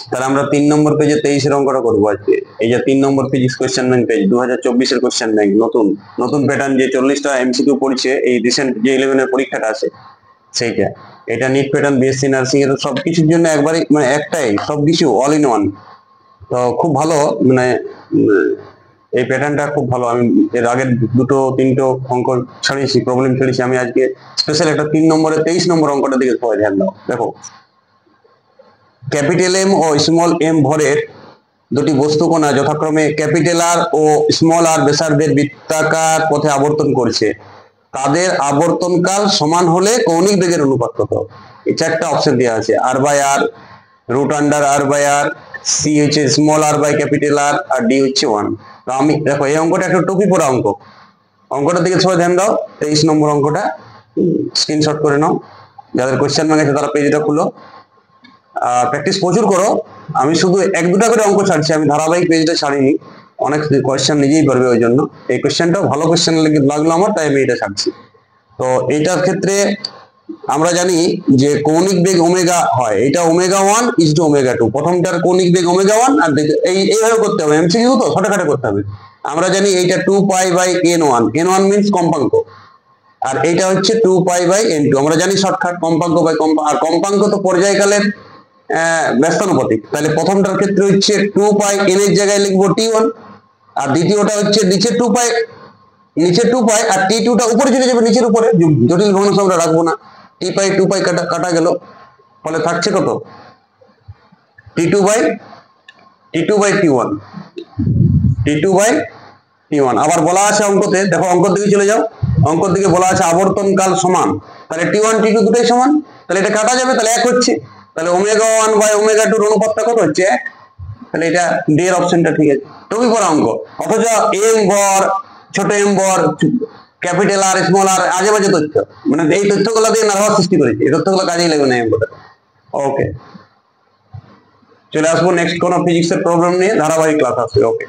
তাহলে আমরা 3 নম্বর পেজে 23 এর অঙ্কটা করবো আজকে। এই যে 3 নম্বর ফিজিক্স কোশ্চেন ব্যাংক পেজ 2024 এর কোশ্চেন ব্যাংক, নতুন প্যাটার্ন, যে 40টা এমসিকিউ পড়ছে এই রিসেন্ট যে 11 এর পরীক্ষাটা আছে সেইটা। এটা নিট প্যাটার্ন, বিএসসি নার্সিং এর সবকিছুর জন্য একবারই মানে একটাই সবকিছু অল ইন ওয়ান। তো খুব ভালো, মানে এই প্যাটার্নটা খুব ভালো। আমি এর আগের দুটো তিনটো অঙ্ক ছাড়িয়েছি, প্রবলেম ছাড়িয়েছি। আমি আজকে স্পেশাল একটা 3 নম্বরের 23 নম্বর অঙ্কটা দিকে সবাই ধ্যান দাও। দেখো, ক্যাপিটাল এম ও স্মল এম ভরের দুটি বস্তুকণা যথাক্রমে ক্যাপিটাল আর ও স্মল আর ব্যাসার্ধের বৃত্তাকার পথে আবর্তন করছে। তাদের আবর্তনকাল সমান হলে কৌণিক বেগের অনুপাত কত? এই চারটা অপশন দেওয়া আছে, আর by R, root under R by R, C হচ্ছে small R by capital R, আর ডি হচ্ছে 1। তো আমি দেখো এই অঙ্কটা একটা টুপি পড়া অঙ্ক, অঙ্কটার দিকে সবাই ধ্যান দাও। 23 নম্বর অঙ্কটা স্ক্রিনশট করে নাও, যাদের কোশ্চেন ব্যাংক আছে তারা পেজটা খুলো, প্র্যাকটিস প্রচুর করো। আমি শুধু এক দুটা করে অঙ্ক ছাড়ছি, আমি ধারাবাহিক পেজটা ছাড়িনি, অনেক কোয়েশ্চেন নিজেই পারবে ওই জন্য। এই কোয়েশ্চেনটাও ভালো কোয়েশ্চেন লাগলো আমার, তাই আমি এটা ছাড়ছি। তো এইটার ক্ষেত্রে আমরা জানি যে কৌণিক বেগ ওমেগা হয়, এটা ওমেগা 1 ইজ টু ওমেগা 2। প্রথমটার কৌণিক বেগ ওমেগা 1, আর এইভাবে করতে হবে, এমসিকিউ তো ছোটখাটো করতে হবে। আমরা জানি এইটা 2 pi by n1, n1 means কম্পাঙ্ক, আর এইটা হচ্ছে 2 পাই বাই n2। আমরা জানি শর্টকাট কম্পাঙ্ক বাই কম্পাঙ্ক, আর কম্পাঙ্ক তো পর্যায়কালের ব্যস্তানুপাতিক। তাহলে প্রথমটার ক্ষেত্রে হচ্ছে 2 পাই n এর জায়গায় লিখবো t1, আর দ্বিতীয়টা হচ্ছে নিচে 2 পাই আর t2 টা উপরে চলে যাবে, নিচের উপরে, জটিল ভগ্নাংশ আমরা রাখবো না। t পাই 2 পাই কাটা গেল, ফলে থাকছে কত? t2 by t1। আবার বলা আছে অঙ্কতে, দেখো অঙ্কর দিকে চলে যাও, অঙ্কর দিকে বলা আছে আবর্তনকাল সমান, তাহলে t1 t2 দুটোই সমান, তাহলে এটা কাটা যাবে, তাহলে 1 হচ্ছে। তাহলে ওমেগা 1 বাই ওমেগা 2 এর অনুপাতটা কত হচ্ছে? 1। তাহলে এটা ডি এর অপশনটা ঠিক আছে, টুপি পড়া অঙ্ক। অথচ এম ভর, ছোট এম ভর, ক্যাপিটাল আর স্মল আর, আজে বাজে তথ্য, মানে এই তথ্যগুলো দিয়ে নার্ভাস সৃষ্টি করেছে, এই তথ্যগুলো কাজেই লাগবে না অঙ্কটা। ওকে, চলে আসবো নেক্সট কোন ফিজিক্সের প্রবলেম নিয়ে, ধারাবাহিক ক্লাস আসবে। ওকে।